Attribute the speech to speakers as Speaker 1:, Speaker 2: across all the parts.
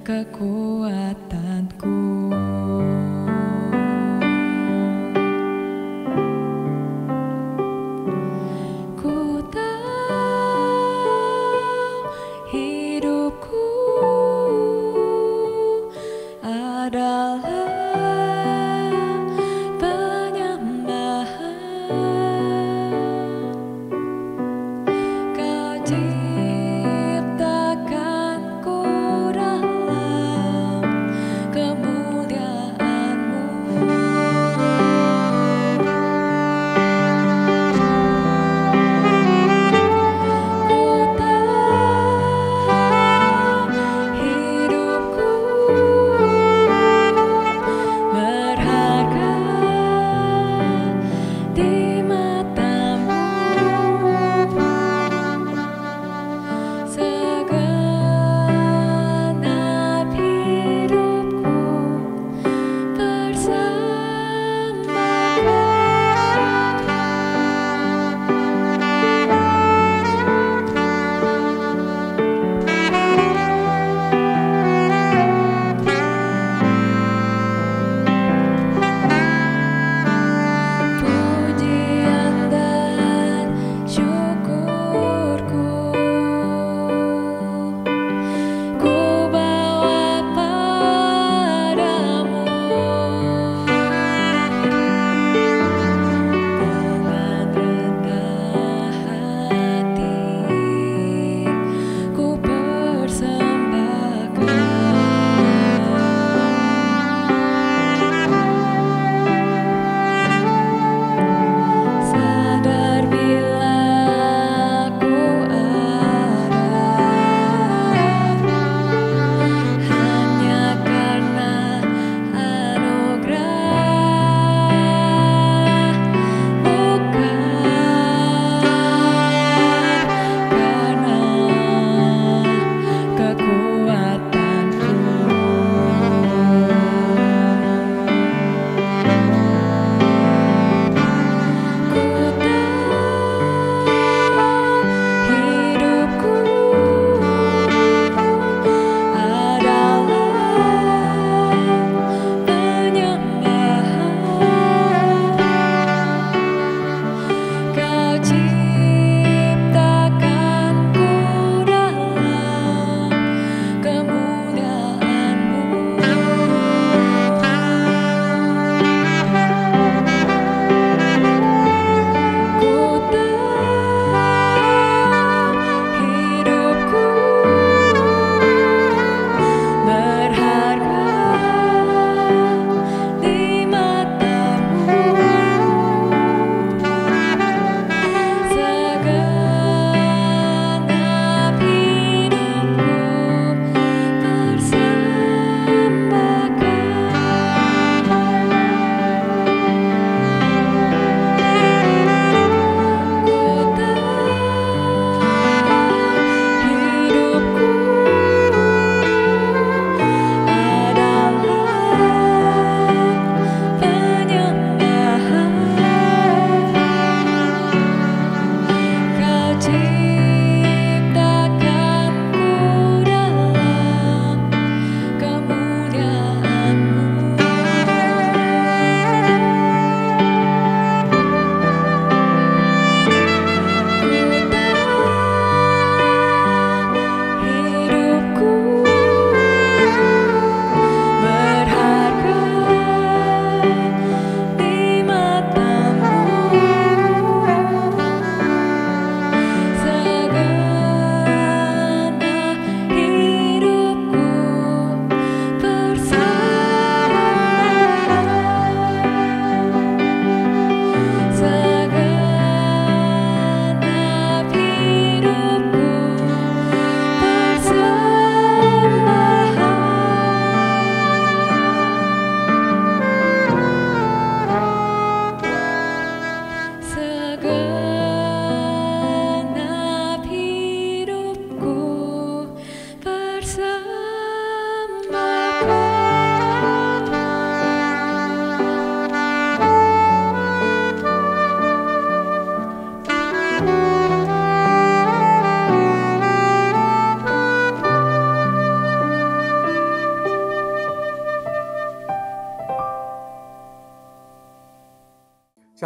Speaker 1: kekuatanku. Ku tahu hidupku adalah penyembahan. Kau ciptakanku dalam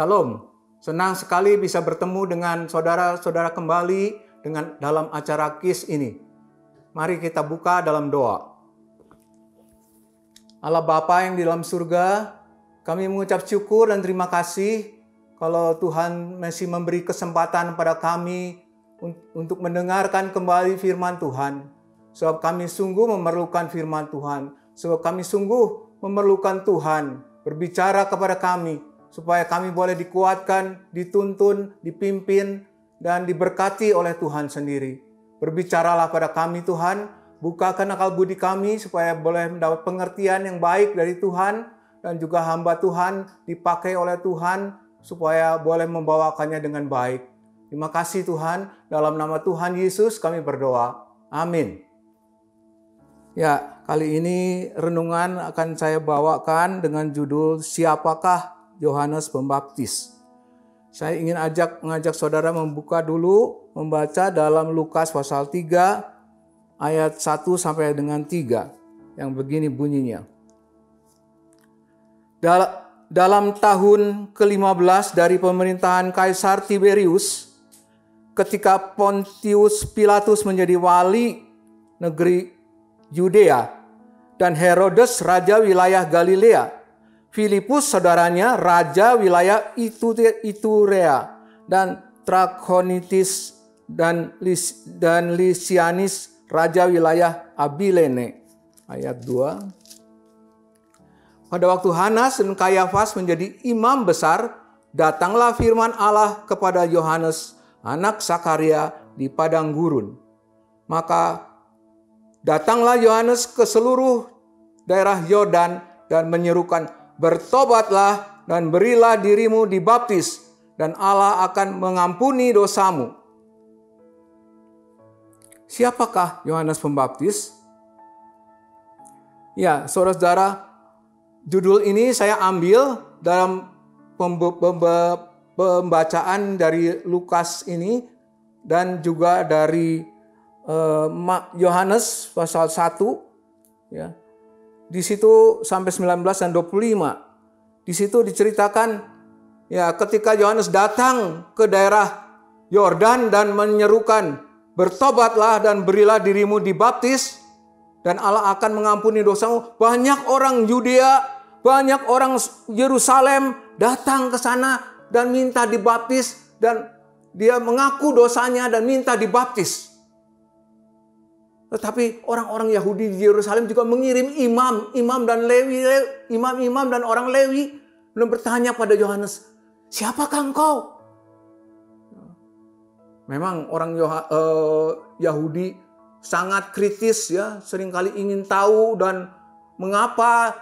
Speaker 2: Shalom. Senang sekali bisa bertemu dengan saudara-saudara kembali dalam acara KIS ini. Mari kita buka dalam doa. Allah Bapa yang di dalam surga, kami mengucap syukur dan terima kasih kalau Tuhan masih memberi kesempatan pada kami untuk mendengarkan kembali firman Tuhan. Sebab kami sungguh memerlukan firman Tuhan. Sebab kami sungguh memerlukan Tuhan berbicara kepada kami, supaya kami boleh dikuatkan, dituntun, dipimpin, dan diberkati oleh Tuhan sendiri. Berbicaralah pada kami Tuhan, bukakan akal budi kami supaya boleh mendapat pengertian yang baik dari Tuhan, dan juga hamba Tuhan dipakai oleh Tuhan supaya boleh membawakannya dengan baik. Terima kasih Tuhan, dalam nama Tuhan Yesus kami berdoa. Amin. Ya, kali ini renungan akan saya bawakan dengan judul Siapakah Yohanes Pembaptis. Saya ingin mengajak saudara membuka dulu, membaca dalam Lukas pasal 3 ayat 1 sampai dengan 3 yang begini bunyinya. Dalam tahun ke-15 dari pemerintahan Kaisar Tiberius, ketika Pontius Pilatus menjadi wali negeri Yudea dan Herodes raja wilayah Galilea, Filipus saudaranya raja wilayah Iturea dan Trachonitis dan Lisianis raja wilayah Abilene. Ayat 2. Pada waktu Hanas dan Kayafas menjadi imam besar, datanglah firman Allah kepada Yohanes, anak Sakaria di padang gurun. Maka datanglah Yohanes ke seluruh daerah Yordan dan menyerukan, bertobatlah dan berilah dirimu dibaptis, dan Allah akan mengampuni dosamu. Siapakah Yohanes Pembaptis? Ya, saudara-saudara, judul ini saya ambil dalam pembacaan dari Lukas ini dan juga dari Yohanes pasal 1, ya. Di situ sampai 19 dan 25. Di situ diceritakan ya ketika Yohanes datang ke daerah Yordan dan menyerukan, bertobatlah dan berilah dirimu dibaptis dan Allah akan mengampuni dosamu. Banyak orang Yudea, banyak orang Yerusalem datang ke sana dan minta dibaptis, dan dia mengaku dosanya dan minta dibaptis. Tetapi orang-orang Yahudi di Yerusalem juga mengirim imam dan orang Lewi dan bertanya pada Yohanes, siapakah engkau? Memang orang Yahudi sangat kritis ya, seringkali ingin tahu dan mengapa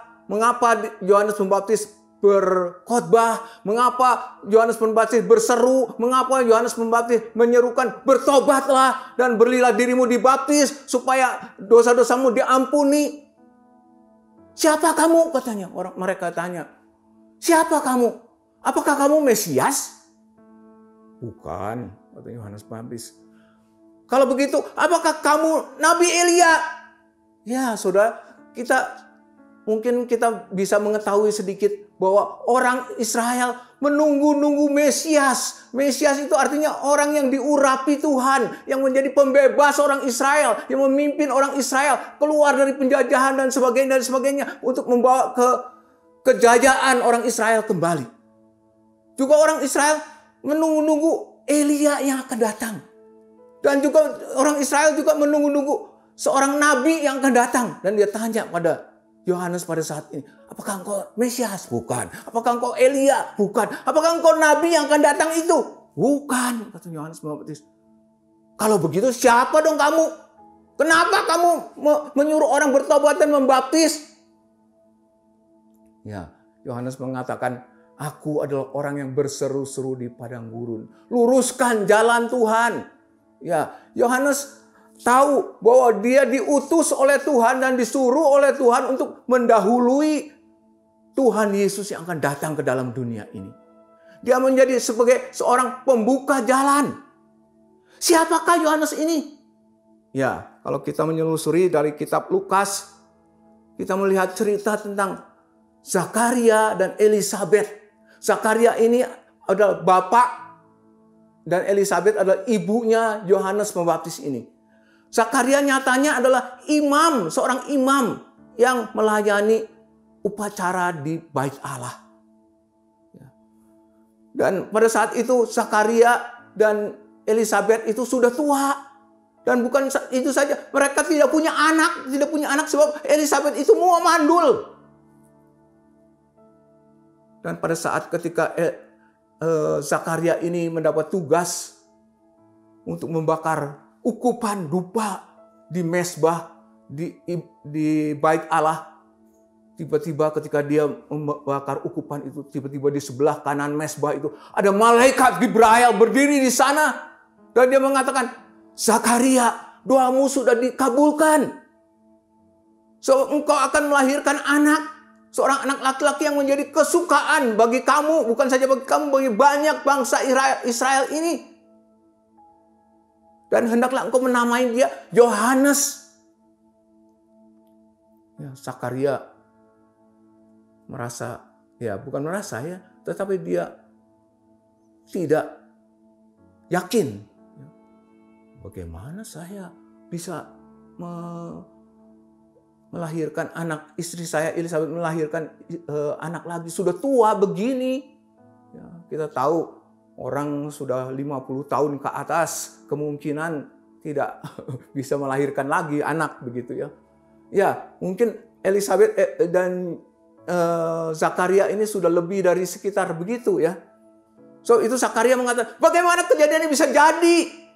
Speaker 2: Yohanes Pembaptis berkhotbah, mengapa Yohanes Pembaptis berseru, mengapa Yohanes Pembaptis menyerukan, bertobatlah dan berilah dirimu dibaptis supaya dosa-dosamu diampuni. Siapa kamu? Katanya. Mereka tanya, siapa kamu? Apakah kamu Mesias? Bukan, kata Yohanes Pembaptis. Kalau begitu, apakah kamu Nabi Elia? Ya, saudara, mungkin kita bisa mengetahui sedikit bahwa orang Israel menunggu-nunggu Mesias. Mesias itu artinya orang yang diurapi Tuhan, yang menjadi pembebas orang Israel, yang memimpin orang Israel keluar dari penjajahan dan sebagainya untuk membawa kejayaan orang Israel kembali. Juga orang Israel menunggu-nunggu Elia yang akan datang. Dan juga orang Israel juga menunggu-nunggu seorang nabi yang akan datang. Dan dia tanya pada Yohanes pada saat ini, apakah engkau Mesias? Bukan. Apakah engkau Elia? Bukan. Apakah engkau nabi yang akan datang itu? Bukan, kata Yohanes Pembaptis. Kalau begitu siapa dong kamu? Kenapa kamu menyuruh orang bertobat dan membaptis? Ya, Yohanes mengatakan, aku adalah orang yang berseru-seru di padang gurun. Luruskan jalan Tuhan. Ya, Yohanes tahu bahwa dia diutus oleh Tuhan dan disuruh oleh Tuhan untuk mendahului Tuhan Yesus yang akan datang ke dalam dunia ini. Dia menjadi sebagai seorang pembuka jalan. Siapakah Yohanes ini? Ya, kalau kita menyelusuri dari kitab Lukas, kita melihat cerita tentang Zakaria dan Elisabet. Zakaria ini adalah bapak dan Elisabet adalah ibunya Yohanes Pembaptis ini. Zakaria nyatanya adalah imam, seorang imam yang melayani upacara di Bait Allah. Dan pada saat itu Zakaria dan Elisabet itu sudah tua. Dan bukan itu saja, mereka tidak punya anak sebab Elisabet itu mau mandul. Dan pada saat ketika Zakaria ini mendapat tugas untuk membakar ukupan dupa di mezbah di Bait Allah, tiba-tiba ketika dia membakar ukupan itu, tiba-tiba di sebelah kanan mezbah itu ada malaikat Gibrail berdiri di sana dan dia mengatakan, Zakaria, doamu sudah dikabulkan. So, engkau akan melahirkan anak, seorang anak laki-laki yang menjadi kesukaan bagi kamu, bukan saja bagi kamu, bagi banyak bangsa Israel ini. Dan hendaklah engkau menamai dia Yohanes. Ya, Zakaria merasa, bukan merasa tetapi dia tidak yakin. Bagaimana saya bisa melahirkan anak, istri saya Elisabet melahirkan anak lagi, sudah tua begini. Ya, kita tahu orang sudah 50 tahun ke atas kemungkinan tidak bisa melahirkan lagi anak begitu ya. Ya, mungkin Elisabet dan Zakaria ini sudah lebih dari sekitar begitu ya. So itu Zakaria mengatakan, bagaimana kejadian ini bisa jadi?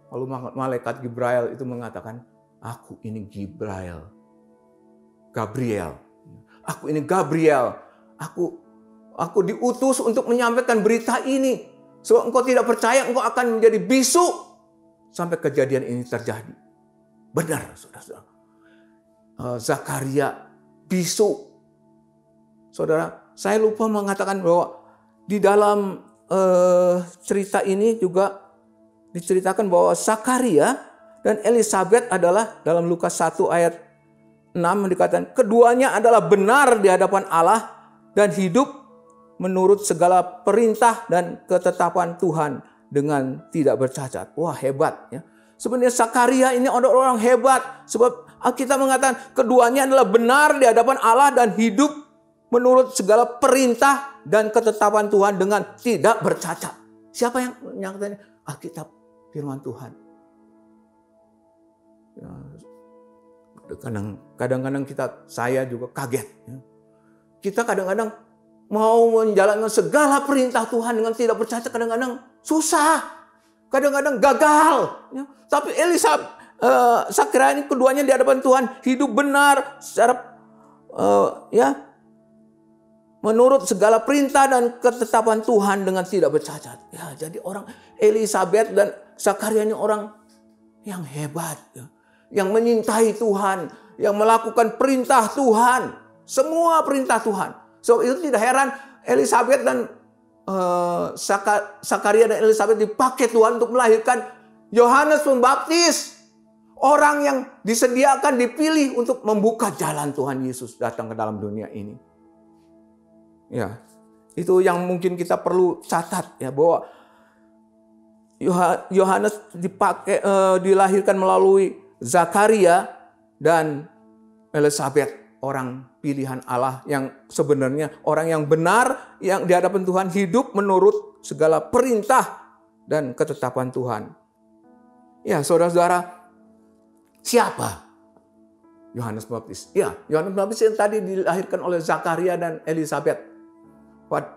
Speaker 2: Lalu malaikat Gibrail itu mengatakan, aku ini Gabriel. Aku ini Gabriel. Aku diutus untuk menyampaikan berita ini. Sebab engkau tidak percaya, engkau akan menjadi bisu sampai kejadian ini terjadi. Benar, saudara. Zakaria bisu. Saudara, saya lupa mengatakan bahwa di dalam cerita ini juga diceritakan bahwa Zakaria dan Elisabet adalah dalam Lukas 1 ayat 6 dikatakan keduanya adalah benar di hadapan Allah dan hidup menurut segala perintah dan ketetapan Tuhan dengan tidak bercacat. Wah, hebat ya. Sebenarnya Zakaria ini orang hebat sebab Alkitab mengatakan keduanya adalah benar di hadapan Allah dan hidup menurut segala perintah dan ketetapan Tuhan dengan tidak bercacat. Siapa yang menyatakan Alkitab? Firman Tuhan. Ya, kadang-kadang saya juga kaget. Ya. Kita kadang-kadang mau menjalankan segala perintah Tuhan dengan tidak bercacat, kadang-kadang susah, kadang-kadang gagal. Ya. Tapi Zakaria ini keduanya di hadapan Tuhan hidup benar secara menurut segala perintah dan ketetapan Tuhan dengan tidak bercacat. Ya, jadi orang Elisabet dan Zakaria ini orang yang hebat, ya, yang menyintai Tuhan, yang melakukan perintah Tuhan, semua perintah Tuhan. So itu tidak heran Elisabet dan Zakaria dan Elisabet dipakai Tuhan untuk melahirkan Yohanes Pembaptis, orang yang disediakan, dipilih untuk membuka jalan Tuhan Yesus datang ke dalam dunia ini. Ya, itu yang mungkin kita perlu catat ya, bahwa Yohanes dilahirkan melalui Zakaria dan Elisabet, orang pilihan Allah yang sebenarnya orang yang benar yang di hadapan Tuhan, hidup menurut segala perintah dan ketetapan Tuhan. Ya, saudara-saudara, siapa Yohanes Pembaptis? Ya, Yohanes Pembaptis yang tadi dilahirkan oleh Zakaria dan Elisabet.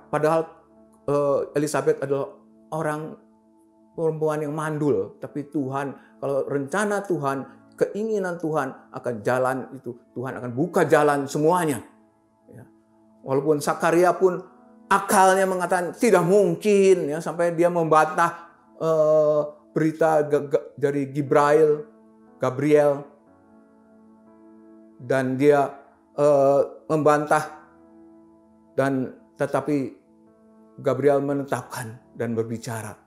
Speaker 2: Padahal Elisabet adalah orang perempuan yang mandul, tapi Tuhan, kalau rencana Tuhan, keinginan Tuhan akan jalan itu, Tuhan akan buka jalan semuanya. Ya. Walaupun Zakaria pun akalnya mengatakan tidak mungkin, ya, sampai dia membantah berita dari Gabriel, dan dia membantah, dan tetapi Gabriel menetapkan dan berbicara.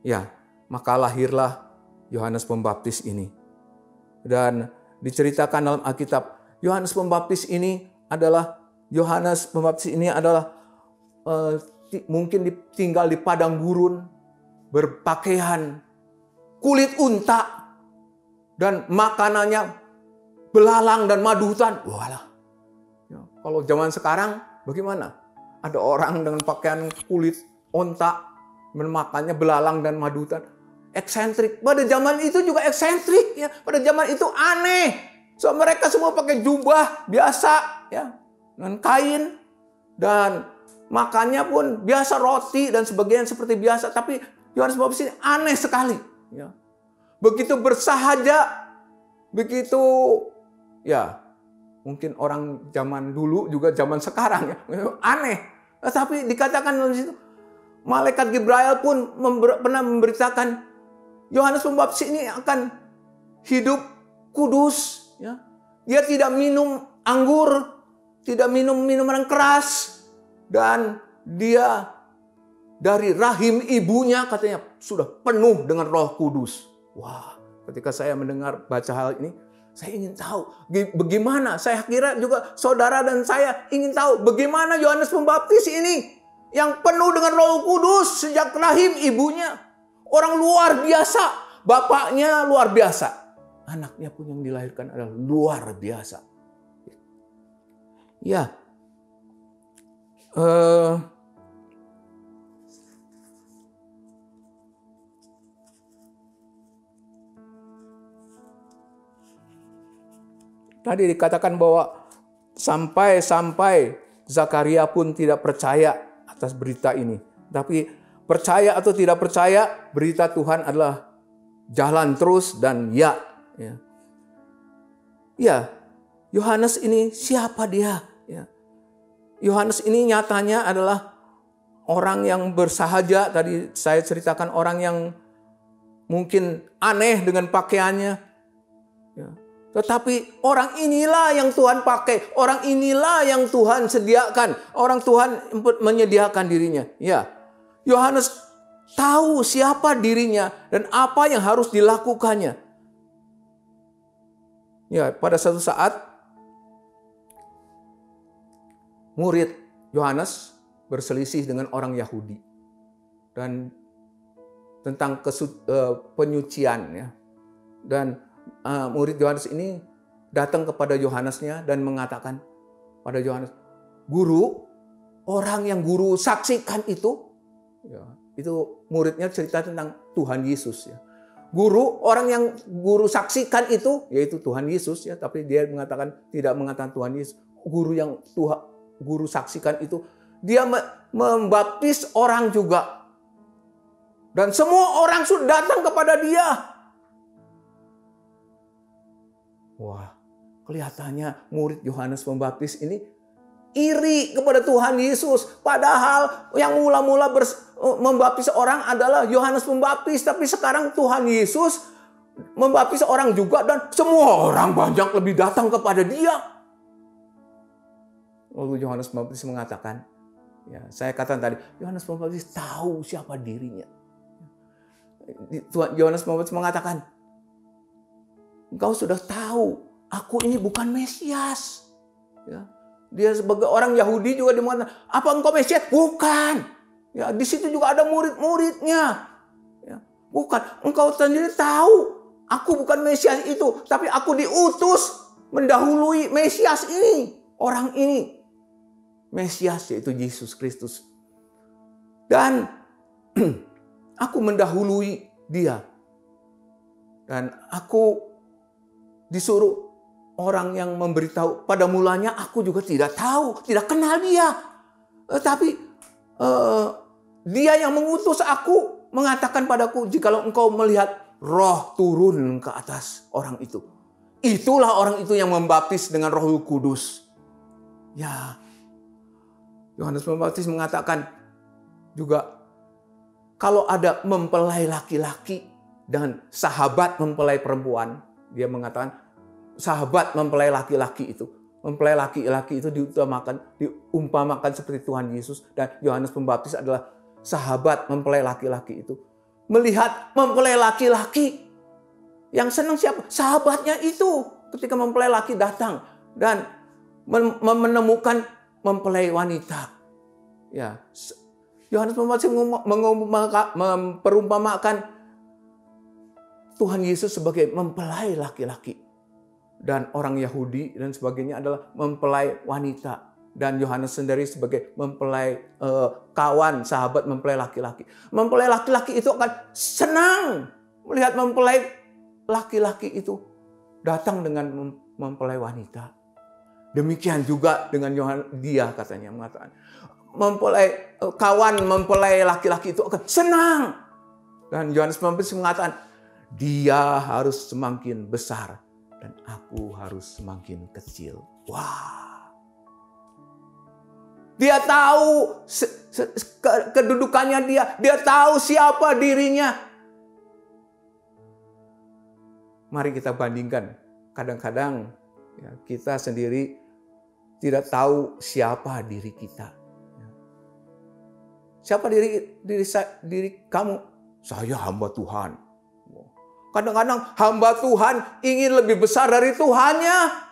Speaker 2: Ya, maka lahirlah Yohanes Pembaptis ini. Dan diceritakan dalam Alkitab, Yohanes Pembaptis ini adalah mungkin tinggal di padang gurun, berpakaian kulit unta, dan makanannya belalang dan madu hutan. Walah. Ya, kalau zaman sekarang bagaimana? Ada orang dengan pakaian kulit unta, makannya belalang dan madu hutan. Eksentrik. Pada zaman itu juga eksentrik. Ya. Pada zaman itu aneh. So, mereka semua pakai jubah biasa, ya, dengan kain, dan makannya pun biasa roti dan sebagainya seperti biasa. Tapi Yohanes Pembaptis ini aneh sekali. Ya. Begitu bersahaja, begitu, ya, mungkin orang zaman dulu juga zaman sekarang, ya, aneh. Tapi dikatakan di situ, malaikat Gibrail pun pernah memberitakan Yohanes Pembaptis ini akan hidup kudus. Ya. Dia tidak minum anggur, tidak minum minuman keras, dan dia dari rahim ibunya katanya sudah penuh dengan Roh Kudus. Wah, ketika saya mendengar baca hal ini, saya ingin tahu bagaimana. Saya kira juga saudara dan saya ingin tahu bagaimana Yohanes Pembaptis ini yang penuh dengan Roh Kudus sejak rahim ibunya. Orang luar biasa, bapaknya luar biasa, anaknya pun yang dilahirkan adalah luar biasa. Ya, tadi dikatakan bahwa sampai Zakaria pun tidak percaya atas berita ini. Tapi percaya atau tidak percaya, berita Tuhan adalah jalan terus dan ya. Ya, Yohanes ini siapa dia? Ya. Yohanes ini nyatanya adalah orang yang bersahaja. Tadi saya ceritakan orang yang mungkin aneh dengan pakaiannya. Ya. Tetapi orang inilah yang Tuhan pakai. Orang inilah yang Tuhan sediakan. Orang Tuhan menyediakan dirinya. Ya, Yohanes tahu siapa dirinya dan apa yang harus dilakukannya. Ya, pada suatu saat murid Yohanes berselisih dengan orang Yahudi dan tentang penyucian, ya. Dan murid Yohanes ini datang kepada Yohanesnya dan mengatakan pada Yohanes, "Guru, orang yang guru saksikan itu," ya, itu muridnya cerita tentang Tuhan Yesus, ya. Guru, orang yang guru saksikan itu, yaitu Tuhan Yesus, ya. Tapi dia tidak mengatakan Tuhan Yesus. Guru saksikan itu, dia membaptis orang juga. Dan semua orang sudah datang kepada dia. Wah, kelihatannya murid Yohanes Pembaptis ini iri kepada Tuhan Yesus. Padahal yang mula-mula membaptis orang adalah Yohanes Pembaptis. Tapi sekarang Tuhan Yesus membaptis orang juga dan semua orang banyak lebih datang kepada dia. Lalu Yohanes Pembaptis mengatakan, ya, saya katakan tadi, Yohanes Pembaptis tahu siapa dirinya. Yohanes Pembaptis mengatakan, "Engkau sudah tahu, aku ini bukan Mesias." Ya. Dia sebagai orang Yahudi juga dia mengatakan, "Apa engkau Mesias?" Bukan. Ya, di situ juga ada murid-muridnya. Ya, bukan. Engkau sendiri tahu, aku bukan Mesias itu, tapi aku diutus mendahului Mesias ini. Orang ini Mesias, yaitu Yesus Kristus. Dan aku mendahului dia. Dan aku disuruh orang yang memberitahu. Pada mulanya aku juga tidak tahu, tidak kenal dia. Tapi dia yang mengutus aku mengatakan padaku, "Jikalau engkau melihat Roh turun ke atas orang itu, itulah orang itu yang membaptis dengan Roh Kudus." Ya, Yohanes Pembaptis mengatakan juga, kalau ada mempelai laki-laki dan sahabat mempelai perempuan, dia mengatakan sahabat mempelai laki-laki itu. Mempelai laki-laki itu diumpamakan seperti Tuhan Yesus, dan Yohanes Pembaptis adalah sahabat mempelai laki-laki itu. Melihat mempelai laki-laki, yang senang siapa? Sahabatnya itu. Ketika mempelai laki datang dan menemukan mempelai wanita. Ya, Yohanes Pembaptis memperumpamakan Tuhan Yesus sebagai mempelai laki-laki. Dan orang Yahudi dan sebagainya adalah mempelai wanita. Dan Yohanes sendiri sebagai mempelai kawan, sahabat mempelai laki-laki. Mempelai laki-laki itu akan senang melihat mempelai laki-laki itu datang dengan mempelai wanita. Demikian juga dengan dia katanya mengatakan. Mempelai kawan, mempelai laki-laki itu akan senang. Dan Yohanes Pembaptis mengatakan, dia harus semakin besar dan aku harus semakin kecil. Wah. Dia tahu kedudukannya dia tahu siapa dirinya. Mari kita bandingkan. Kadang-kadang ya, kita sendiri tidak tahu siapa diri kita. Siapa diri kamu? Saya hamba Tuhan. Kadang-kadang hamba Tuhan ingin lebih besar dari Tuhannya.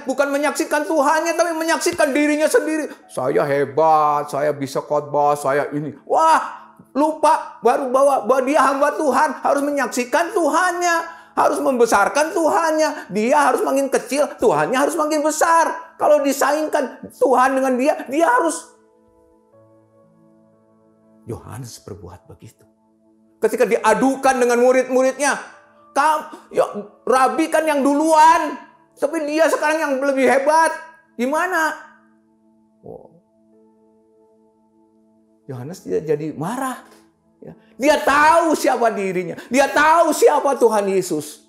Speaker 2: Bukan menyaksikan Tuhannya, tapi menyaksikan dirinya sendiri. Saya hebat, saya bisa khotbah, saya ini. Wah, lupa bahwa dia hamba Tuhan, harus menyaksikan Tuhannya, harus membesarkan Tuhannya. Dia harus makin kecil, Tuhannya harus makin besar. Kalau disaingkan Tuhan dengan dia harus. Yohanes berbuat begitu. Ketika diadukan dengan murid-muridnya, Rabi kan yang duluan, tapi dia sekarang yang lebih hebat. Gimana? Yohanes tidak jadi marah. Dia tahu siapa dirinya. Dia tahu siapa Tuhan Yesus.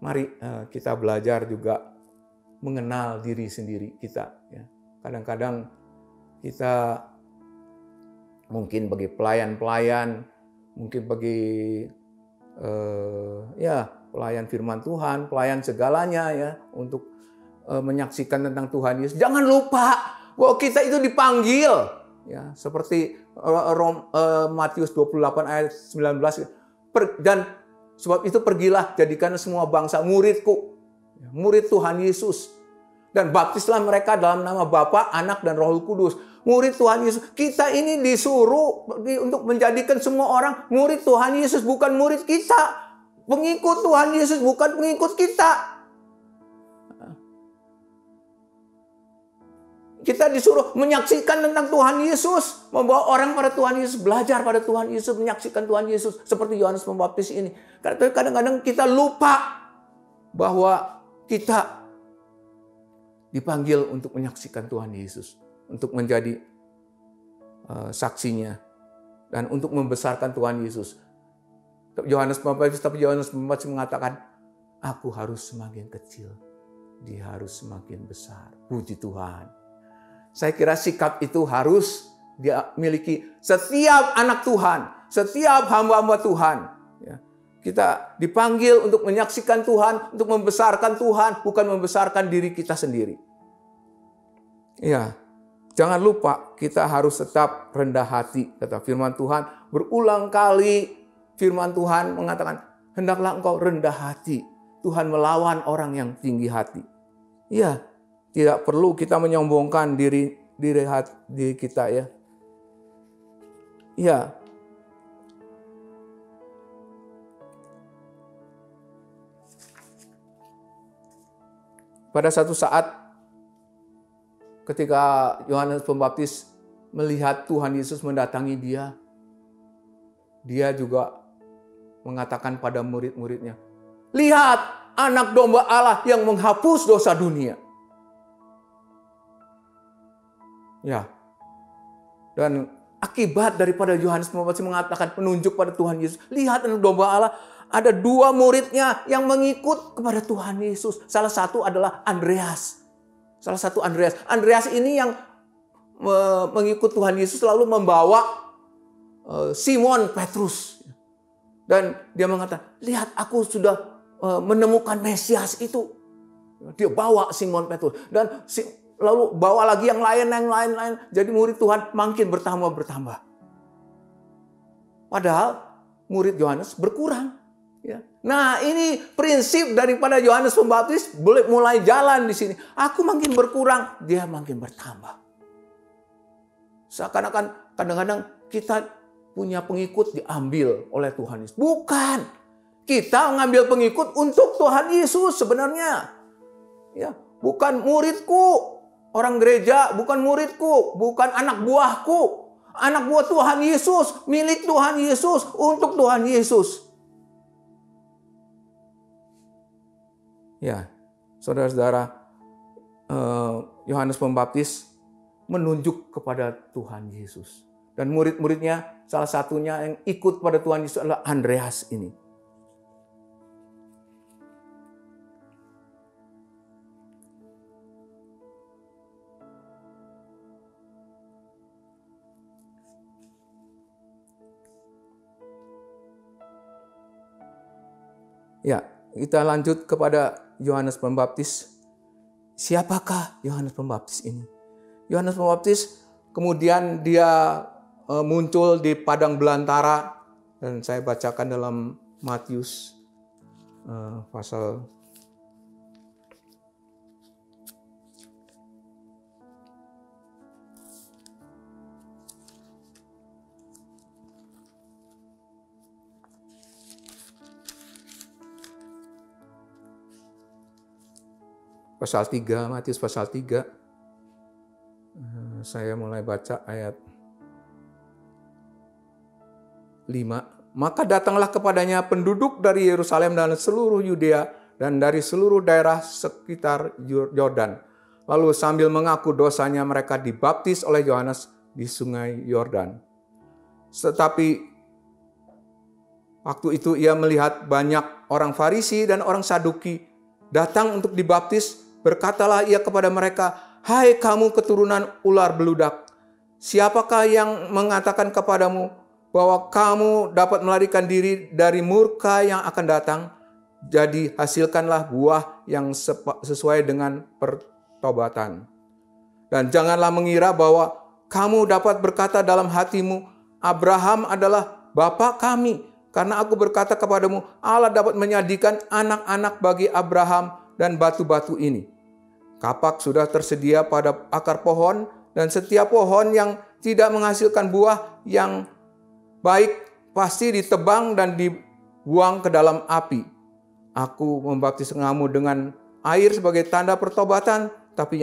Speaker 2: Mari kita belajar juga mengenal diri sendiri kita. Kadang-kadang kita mungkin bagi pelayan-pelayan, mungkin bagi pelayan firman Tuhan, pelayan segalanya ya, untuk menyaksikan tentang Tuhan Yesus. Jangan lupa bahwa kita itu dipanggil ya, seperti Matius 28 ayat 19, dan sebab itu pergilah jadikan semua bangsa muridku, murid Tuhan Yesus, dan baptislah mereka dalam nama Bapa, Anak dan Roh Kudus. Murid Tuhan Yesus. Kita ini disuruh untuk menjadikan semua orang murid Tuhan Yesus, bukan murid kita. Pengikut Tuhan Yesus, bukan pengikut kita. Kita disuruh menyaksikan tentang Tuhan Yesus, membawa orang pada Tuhan Yesus, belajar pada Tuhan Yesus, menyaksikan Tuhan Yesus seperti Yohanes Pembaptis ini. Karena kadang-kadang kita lupa bahwa kita dipanggil untuk menyaksikan Tuhan Yesus, untuk menjadi saksinya dan untuk membesarkan Tuhan Yesus. Yohanes Pembaptis mengatakan, aku harus semakin kecil, dia harus semakin besar. Puji Tuhan. Saya kira sikap itu harus dia miliki setiap anak Tuhan, setiap hamba-hamba Tuhan. Kita dipanggil untuk menyaksikan Tuhan, untuk membesarkan Tuhan, bukan membesarkan diri kita sendiri. Ya, jangan lupa kita harus tetap rendah hati. Kata firman Tuhan, berulang kali firman Tuhan mengatakan, hendaklah engkau rendah hati. Tuhan melawan orang yang tinggi hati. Ya, tidak perlu kita menyombongkan diri kita ya. Ya. Pada satu saat ketika Yohanes Pembaptis melihat Tuhan Yesus mendatangi dia juga mengatakan pada murid-muridnya, lihat anak domba Allah yang menghapus dosa dunia. Ya. Dan akibat daripada Yohanes Pembaptis mengatakan penunjuk pada Tuhan Yesus, lihat anak domba Allah, ada dua muridnya yang mengikut kepada Tuhan Yesus. Salah satu adalah Andreas. Andreas ini yang mengikut Tuhan Yesus lalu membawa Simon Petrus. Dan dia mengatakan, lihat aku sudah menemukan Mesias itu. Dia bawa Simon Petrus. Dan lalu bawa lagi yang lain. Jadi murid Tuhan makin bertambah. Padahal murid Yohanes berkurang. Ya. Nah, ini prinsip daripada Yohanes Pembaptis boleh mulai jalan di sini. Aku makin berkurang, dia makin bertambah. Seakan-akan kadang-kadang kita punya pengikut diambil oleh Tuhan Yesus. Bukan. Kita mengambil pengikut untuk Tuhan Yesus sebenarnya. Ya, bukan muridku, orang gereja, bukan muridku, bukan anak buahku. Anak buah Tuhan Yesus, milik Tuhan Yesus, untuk Tuhan Yesus. Ya, saudara-saudara, Yohanes Pembaptis menunjuk kepada Tuhan Yesus. Dan murid-muridnya, salah satunya yang ikut pada Tuhan Yesus adalah Andreas ini. Ya, kita lanjut kepada Yohanes Pembaptis. Siapakah Yohanes Pembaptis ini? Yohanes Pembaptis kemudian dia muncul di padang belantara, dan saya bacakan dalam Matius pasal pasal 3, Matius pasal 3. Saya mulai baca ayat 5. Maka datanglah kepadanya penduduk dari Yerusalem dan seluruh Yudea dan dari seluruh daerah sekitar Yordan. Lalu sambil mengaku dosanya mereka dibaptis oleh Yohanes di sungai Yordan. Tetapi waktu itu ia melihat banyak orang Farisi dan orang Saduki datang untuk dibaptis. Berkatalah ia kepada mereka, "Hai kamu keturunan ular beludak, siapakah yang mengatakan kepadamu bahwa kamu dapat melarikan diri dari murka yang akan datang? Jadi hasilkanlah buah yang sesuai dengan pertobatan. Dan janganlah mengira bahwa kamu dapat berkata dalam hatimu, Abraham adalah bapa kami. Karena aku berkata kepadamu, Allah dapat menjadikan anak-anak bagi Abraham dan batu-batu ini. Kapak sudah tersedia pada akar pohon, dan setiap pohon yang tidak menghasilkan buah yang baik pasti ditebang dan dibuang ke dalam api. Aku membaptis kamu dengan air sebagai tanda pertobatan, tapi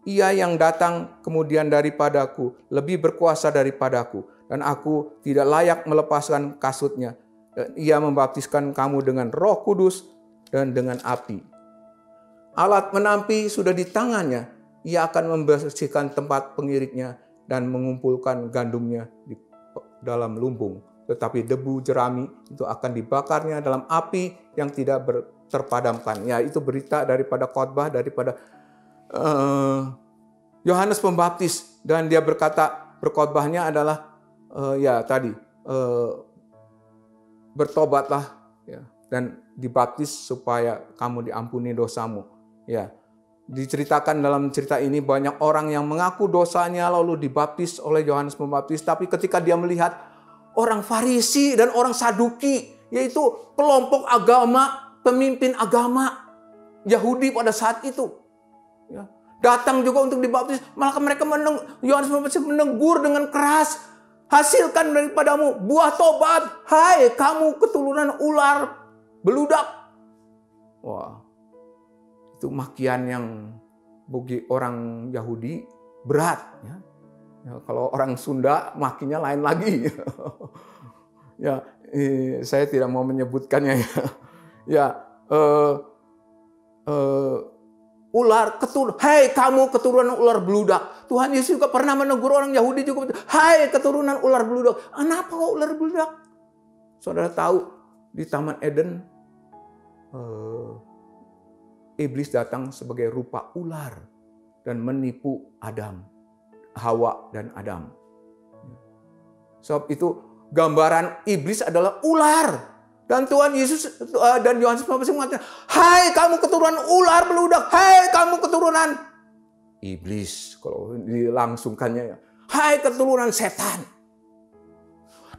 Speaker 2: ia yang datang kemudian daripadaku lebih berkuasa daripadaku, dan aku tidak layak melepaskan kasutnya. Dan ia membaptiskan kamu dengan Roh Kudus dan dengan api. Alat menampi sudah di tangannya. Ia akan membersihkan tempat pengiriknya dan mengumpulkan gandumnya di dalam lumbung. Tetapi debu jerami itu akan dibakarnya dalam api yang tidak terpadamkan. Ya, itu berita daripada khotbah daripada Yohanes Pembaptis. Dan dia berkata, berkhotbahnya adalah bertobatlah ya, dan dibaptis supaya kamu diampuni dosamu. Ya, diceritakan dalam cerita ini banyak orang yang mengaku dosanya lalu dibaptis oleh Yohanes Pembaptis. Tapi ketika dia melihat orang Farisi dan orang Saduki, yaitu kelompok agama, pemimpin agama Yahudi pada saat itu, ya, datang juga untuk dibaptis, malah mereka Yohanes Pembaptis menegur dengan keras, hasilkan daripadamu buah tobat, hai kamu keturunan ular beludak. Wah, itu makian yang bagi orang Yahudi berat. Ya. Ya, kalau orang Sunda makinya lain lagi. Ya, saya tidak mau menyebutkannya. Ya, hai kamu keturunan ular beludak. Tuhan Yesus juga pernah menegur orang Yahudi juga. Hai keturunan ular beludak. Kenapa kok ular beludak? Saudara tahu di Taman Eden, iblis datang sebagai rupa ular dan menipu Hawa dan Adam. Sebab itu gambaran iblis adalah ular. Dan Tuhan Yesus dan Yohanes Pembaptis mengatakan, hai kamu keturunan ular beludak, hai kamu keturunan iblis. Kalau dilangsungkannya, hai keturunan setan.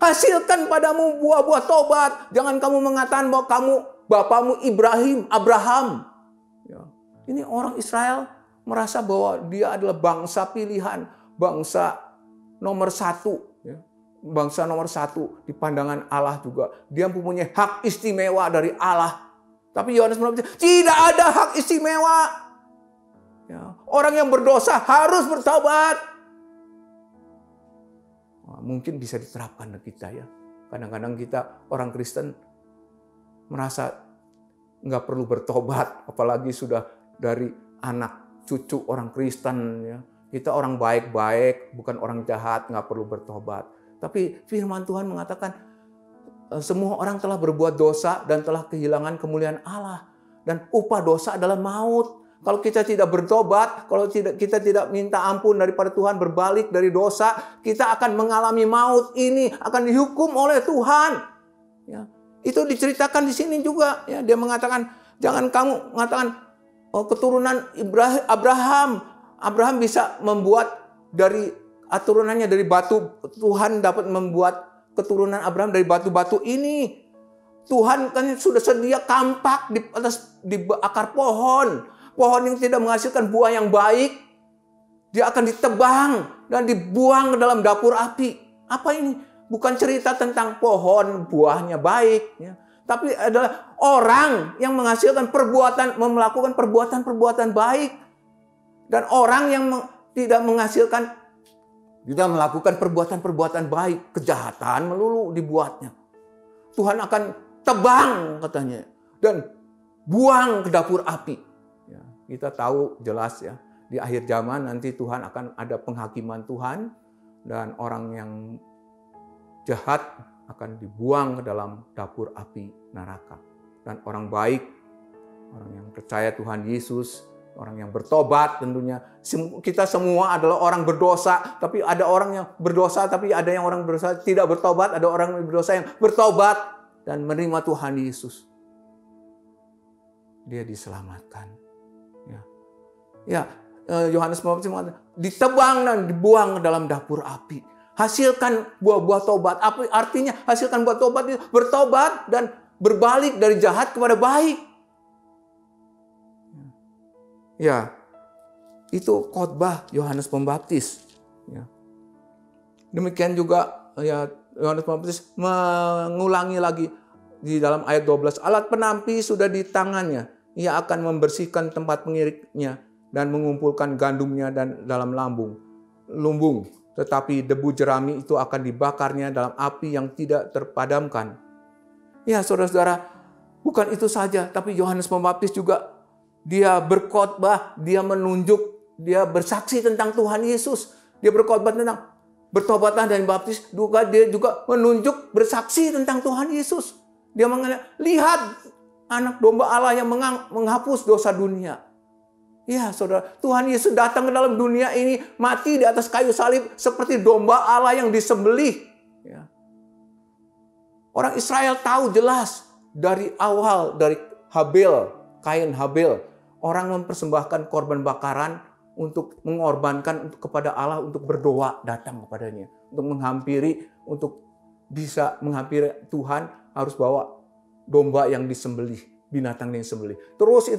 Speaker 2: Hasilkan padamu buah-buah tobat. Jangan kamu mengatakan bahwa kamu bapamu Abraham. Ya. Ini orang Israel merasa bahwa dia adalah bangsa pilihan, bangsa nomor satu. Ya. Bangsa nomor satu di pandangan Allah juga. Dia mempunyai hak istimewa dari Allah. Tapi Yohanes Pembaptis, tidak ada hak istimewa. Ya. Orang yang berdosa harus bertobat. Mungkin bisa diterapkan ke kita ya. Kadang-kadang kita orang Kristen merasa nggak perlu bertobat, apalagi sudah dari anak cucu orang Kristen ya. Kita orang baik-baik, bukan orang jahat, nggak perlu bertobat. Tapi firman Tuhan mengatakan semua orang telah berbuat dosa dan telah kehilangan kemuliaan Allah, dan upah dosa adalah maut. Kalau kita tidak bertobat, kalau kita tidak minta ampun daripada Tuhan, berbalik dari dosa, kita akan mengalami maut ini, akan dihukum oleh Tuhan. Ya, itu diceritakan di sini juga. Ya, dia mengatakan, jangan kamu mengatakan keturunan Abraham. Abraham bisa membuat dari turunannya dari batu. Tuhan dapat membuat keturunan Abraham dari batu-batu ini. Tuhan kan sudah sedia kampak di akar pohon. Pohon yang tidak menghasilkan buah yang baik, dia akan ditebang dan dibuang ke dalam dapur api. Apa ini? Bukan cerita tentang pohon buahnya baik, ya. Tapi adalah orang yang menghasilkan melakukan perbuatan-perbuatan baik. Dan orang yang tidak melakukan perbuatan-perbuatan baik, kejahatan melulu dibuatnya. Tuhan akan tebang katanya dan buang ke dapur api. Kita tahu jelas ya, di akhir zaman nanti Tuhan akan ada penghakiman Tuhan, dan orang yang jahat akan dibuang ke dalam dapur api neraka. Dan orang baik, orang yang percaya Tuhan Yesus, orang yang bertobat tentunya. Kita semua adalah orang berdosa, tapi ada orang yang berdosa, tapi ada yang orang berdosa tidak bertobat, ada orang yang berdosa yang bertobat dan menerima Tuhan Yesus. Dia diselamatkan. Ya, Yohanes Pembaptis mengatakan ditebang dan dibuang ke dalam dapur api. Hasilkan buah-buah tobat. Apa artinya hasilkan buah tobat? Bertobat dan berbalik dari jahat kepada baik. Ya, itu khotbah Yohanes Pembaptis. Ya. Demikian juga ya Yohanes Pembaptis mengulangi lagi di dalam ayat 12. Alat penampi sudah di tangannya. Ia akan membersihkan tempat pengiriknya dan mengumpulkan gandumnya dan dalam lumbung. Tetapi debu jerami itu akan dibakarnya dalam api yang tidak terpadamkan. Ya saudara-saudara, bukan itu saja, tapi Yohanes Pembaptis juga dia berkhotbah, dia menunjuk, dia bersaksi tentang Tuhan Yesus. Dia berkhotbah tentang bertobatlah dan baptis, dia juga menunjuk bersaksi tentang Tuhan Yesus. Dia mengatakan, lihat anak domba Allah yang menghapus dosa dunia. Ya saudara, Tuhan Yesus datang ke dalam dunia ini, mati di atas kayu salib seperti domba Allah yang disembelih. Ya. Orang Israel tahu jelas dari awal, dari Kain Habel. Orang mempersembahkan korban bakaran untuk mengorbankan kepada Allah, untuk berdoa datang kepadanya. Untuk bisa menghampiri Tuhan harus bawa domba yang disembelih. Binatang yang disembelih. Terus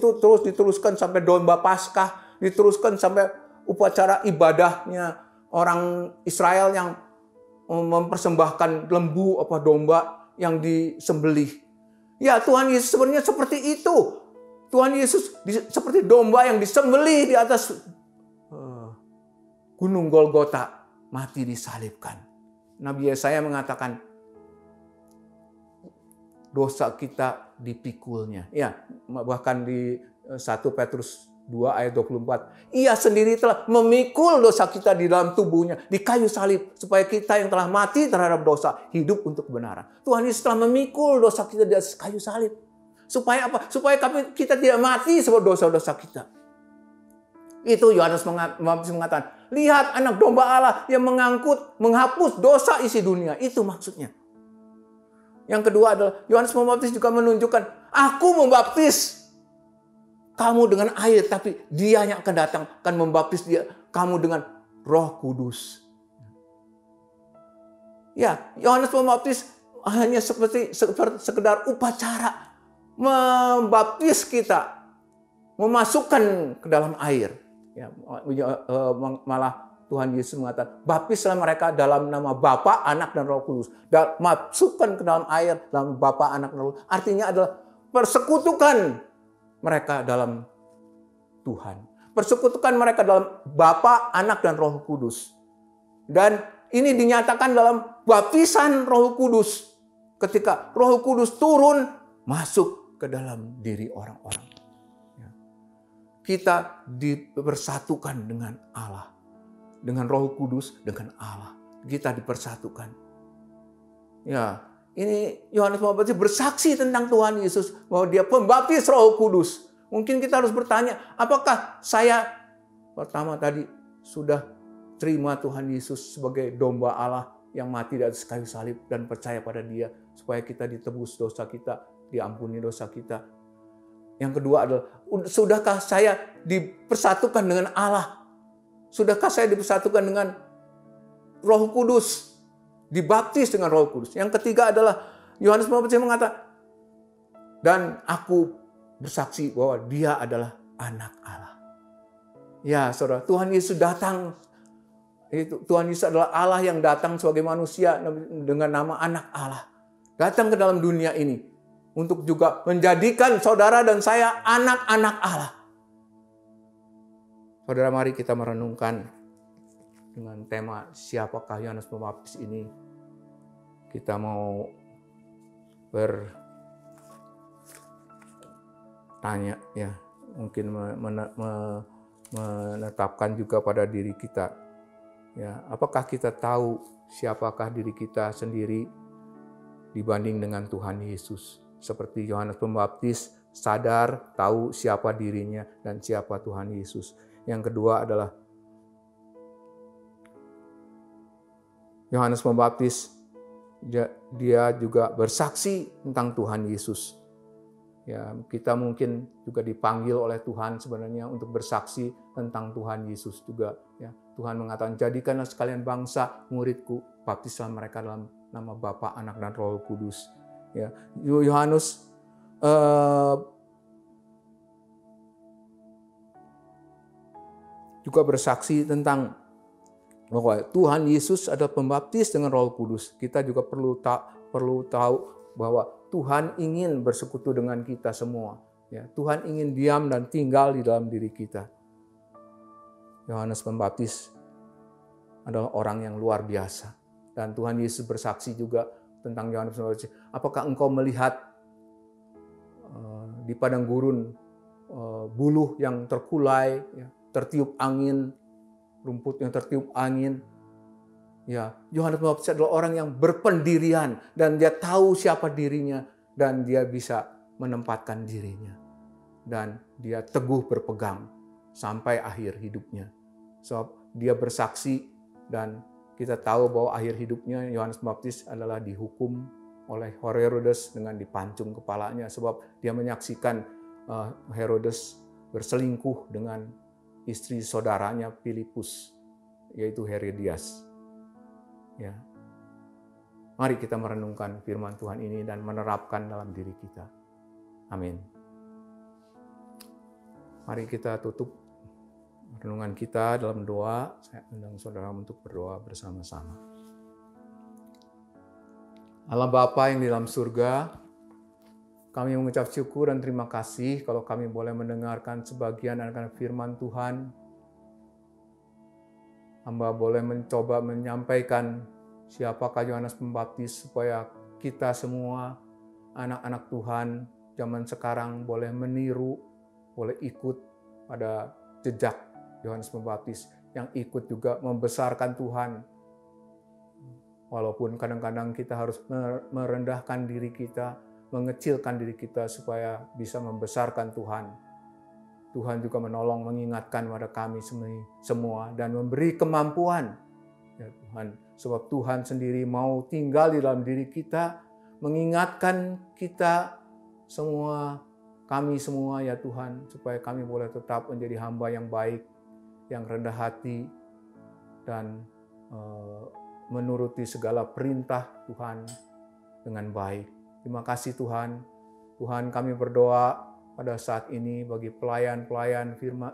Speaker 2: diteruskan sampai domba Paskah, diteruskan sampai upacara ibadahnya orang Israel yang mempersembahkan lembu apa domba yang disembelih. Ya, Tuhan Yesus sebenarnya seperti itu. Tuhan Yesus seperti domba yang disembelih di atas Gunung Golgota, mati disalibkan. Nabi Yesaya mengatakan dosa kita dipikulnya. Ya, bahkan di 1 Petrus 2 ayat 24. Ia sendiri telah memikul dosa kita di dalam tubuhnya, di kayu salib, supaya kita yang telah mati terhadap dosa, hidup untuk kebenaran. Tuhan Yesus telah memikul dosa kita di atas kayu salib. Supaya apa? Supaya kita tidak mati sebab dosa-dosa kita. Itu Yohanes mengatakan, lihat anak domba Allah yang menghapus dosa isi dunia. Itu maksudnya. Yang kedua adalah Yohanes Pembaptis juga menunjukkan, aku membaptis kamu dengan air, tapi Dia yang akan datang akan membaptis kamu dengan Roh Kudus. Ya, Yohanes Pembaptis hanya seperti sekedar upacara membaptis kita, memasukkan ke dalam air. Ya, malah Tuhan Yesus mengatakan, baptislah mereka dalam nama Bapa, Anak, dan Roh Kudus. Dan masukkan ke dalam air dalam Bapa, Anak, dan Roh Kudus. Artinya adalah persekutukan mereka dalam Tuhan. Persekutukan mereka dalam Bapa, Anak, dan Roh Kudus. Dan ini dinyatakan dalam baptisan Roh Kudus. Ketika Roh Kudus turun, masuk ke dalam diri orang-orang. Kita dipersatukan dengan Allah. Dengan Roh Kudus, dengan Allah. Kita dipersatukan. Ya, ini Yohanes Pembaptis bersaksi tentang Tuhan Yesus. Bahwa dia pembaptis Roh Kudus. Mungkin kita harus bertanya, apakah saya pertama tadi sudah terima Tuhan Yesus sebagai domba Allah yang mati di atas kayu salib dan percaya pada Dia supaya kita ditebus dosa kita, diampuni dosa kita. Yang kedua adalah, sudahkah saya dipersatukan dengan Allah? Sudahkah saya dipersatukan dengan Roh Kudus? Dibaptis dengan Roh Kudus. Yang ketiga adalah Yohanes Pembaptis mengatakan, dan aku bersaksi bahwa Dia adalah anak Allah. Ya, saudara, Tuhan Yesus datang. Tuhan Yesus adalah Allah yang datang sebagai manusia dengan nama anak Allah. Datang ke dalam dunia ini untuk juga menjadikan saudara dan saya anak-anak Allah. Saudara, mari kita merenungkan dengan tema siapakah Yohanes Pembaptis ini. Kita mau bertanya, ya, mungkin menetapkan juga pada diri kita. Ya, apakah kita tahu siapakah diri kita sendiri dibanding dengan Tuhan Yesus? Seperti Yohanes Pembaptis sadar, tahu siapa dirinya dan siapa Tuhan Yesus. Yang kedua adalah Yohanes Pembaptis, dia juga bersaksi tentang Tuhan Yesus. Ya, kita mungkin juga dipanggil oleh Tuhan sebenarnya untuk bersaksi tentang Tuhan Yesus juga. Ya, Tuhan mengatakan, jadikanlah sekalian bangsa muridku, baptislah mereka dalam nama Bapa, Anak, dan Roh Kudus. Ya, Yohanes juga bersaksi tentang bahwa Tuhan Yesus adalah pembaptis dengan Roh Kudus. Kita juga perlu tahu bahwa Tuhan ingin bersekutu dengan kita semua. Ya, Tuhan ingin diam dan tinggal di dalam diri kita. Yohanes Pembaptis adalah orang yang luar biasa. Dan Tuhan Yesus bersaksi juga tentang Yohanes Pembaptis. Apakah engkau melihat di padang gurun buluh yang terkulai, ya, tertiup angin, rumput yang tertiup angin? Ya, Yohanes Pembaptis adalah orang yang berpendirian dan dia tahu siapa dirinya dan dia bisa menempatkan dirinya. Dan dia teguh berpegang sampai akhir hidupnya. So, dia bersaksi dan kita tahu bahwa akhir hidupnya Yohanes Pembaptis adalah dihukum oleh Herodes dengan dipancung kepalanya sebab dia menyaksikan Herodes berselingkuh dengan istri saudaranya Filipus, yaitu Herodias. Ya. Mari kita merenungkan firman Tuhan ini dan menerapkan dalam diri kita. Amin. Mari kita tutup renungan kita dalam doa. Saya undang saudara untuk berdoa bersama-sama. Allah Bapa yang di dalam surga, kami mengucap syukur dan terima kasih kalau kami boleh mendengarkan sebagian akan firman Tuhan. Hamba boleh mencoba menyampaikan siapakah Yohanes Pembaptis supaya kita semua anak-anak Tuhan zaman sekarang boleh meniru, boleh ikut pada jejak Yohanes Pembaptis yang ikut juga membesarkan Tuhan. Walaupun kadang-kadang kita harus merendahkan diri kita, mengecilkan diri kita supaya bisa membesarkan Tuhan. Tuhan juga menolong, mengingatkan pada kami semua dan memberi kemampuan. Ya Tuhan, sebab Tuhan sendiri mau tinggal di dalam diri kita, mengingatkan kita semua, kami semua ya Tuhan, supaya kami boleh tetap menjadi hamba yang baik, yang rendah hati, dan menuruti segala perintah Tuhan dengan baik. Terima kasih Tuhan. Tuhan, kami berdoa pada saat ini bagi pelayan firman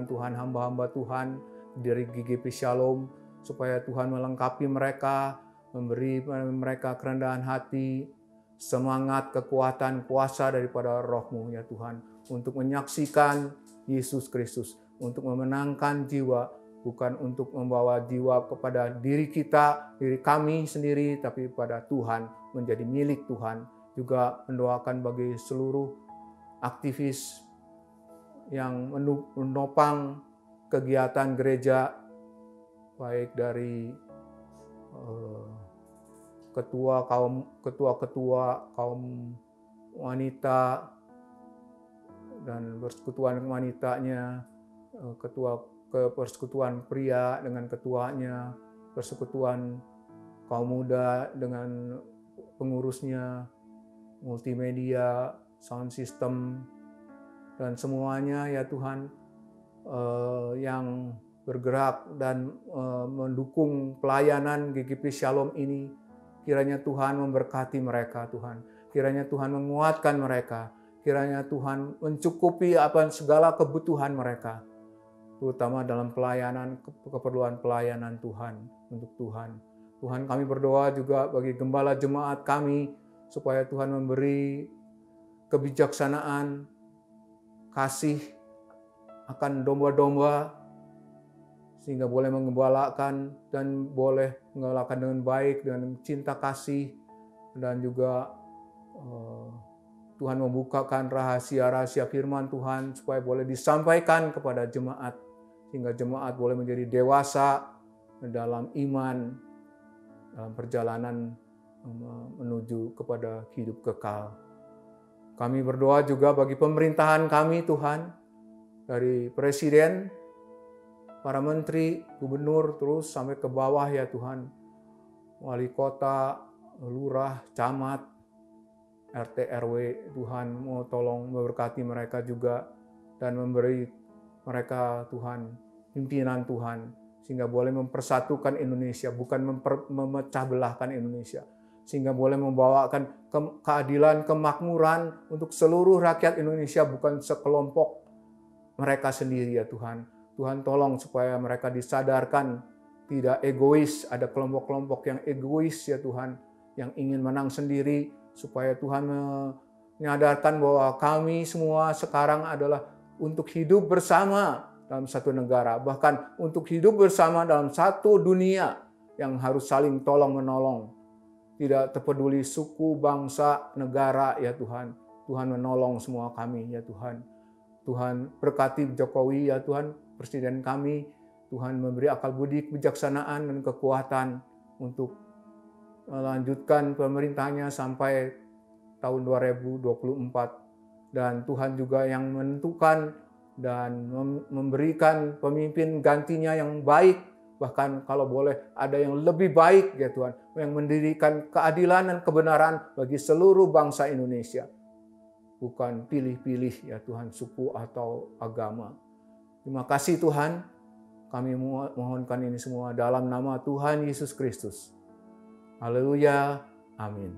Speaker 2: Tuhan, hamba-hamba Tuhan dari GGP Shalom, supaya Tuhan melengkapi mereka, memberi mereka kerendahan hati, semangat, kekuatan, kuasa daripada Roh-Mu ya Tuhan, untuk menyaksikan Yesus Kristus, untuk memenangkan jiwa, bukan untuk membawa jiwa kepada diri kami sendiri, tapi pada Tuhan, menjadi milik Tuhan. Juga mendoakan bagi seluruh aktivis yang menopang kegiatan gereja, baik dari ketua-ketua kaum wanita dan persekutuan wanitanya, persekutuan pria dengan ketuanya, persekutuan kaum muda dengan pengurusnya, multimedia, sound system, dan semuanya ya Tuhan yang bergerak dan mendukung pelayanan GGP Shalom ini. Kiranya Tuhan memberkati mereka Tuhan. Kiranya Tuhan menguatkan mereka. Kiranya Tuhan mencukupi segala kebutuhan mereka, terutama dalam keperluan pelayanan Tuhan untuk Tuhan. Tuhan, kami berdoa juga bagi gembala jemaat kami, supaya Tuhan memberi kebijaksanaan, kasih akan domba-domba, sehingga boleh mengembalakan dan boleh mengembalakan dengan baik, dengan cinta kasih, dan juga Tuhan membukakan rahasia-rahasia firman Tuhan supaya boleh disampaikan kepada jemaat, sehingga jemaat boleh menjadi dewasa dalam iman, dalam perjalanan menuju kepada hidup kekal. Kami berdoa juga bagi pemerintahan kami Tuhan, dari presiden, para menteri, gubernur, terus sampai ke bawah ya Tuhan, wali kota, lurah, camat, RT, RW, Tuhan mau tolong memberkati mereka juga dan memberi mereka Tuhan pimpinan Tuhan, sehingga boleh mempersatukan Indonesia, bukan memecah belahkan Indonesia, sehingga boleh membawakan keadilan, kemakmuran untuk seluruh rakyat Indonesia, bukan sekelompok mereka sendiri ya Tuhan. Tuhan tolong supaya mereka disadarkan tidak egois, ada kelompok-kelompok yang egois ya Tuhan, yang ingin menang sendiri, supaya Tuhan menyadarkan bahwa kami semua sekarang adalah untuk hidup bersama dalam satu negara, bahkan untuk hidup bersama dalam satu dunia yang harus saling tolong-menolong. Tidak terpeduli suku, bangsa, negara ya Tuhan. Tuhan menolong semua kami ya Tuhan. Tuhan berkati Jokowi ya Tuhan, Presiden kami. Tuhan memberi akal budi, kebijaksanaan, dan kekuatan untuk melanjutkan pemerintahnya sampai tahun 2024. Dan Tuhan juga yang menentukan dan memberikan pemimpin gantinya yang baik, bahkan kalau boleh ada yang lebih baik ya Tuhan, yang mendirikan keadilan dan kebenaran bagi seluruh bangsa Indonesia. Bukan pilih-pilih ya Tuhan, suku atau agama. Terima kasih Tuhan, kami mohonkan ini semua dalam nama Tuhan Yesus Kristus. Haleluya, amin.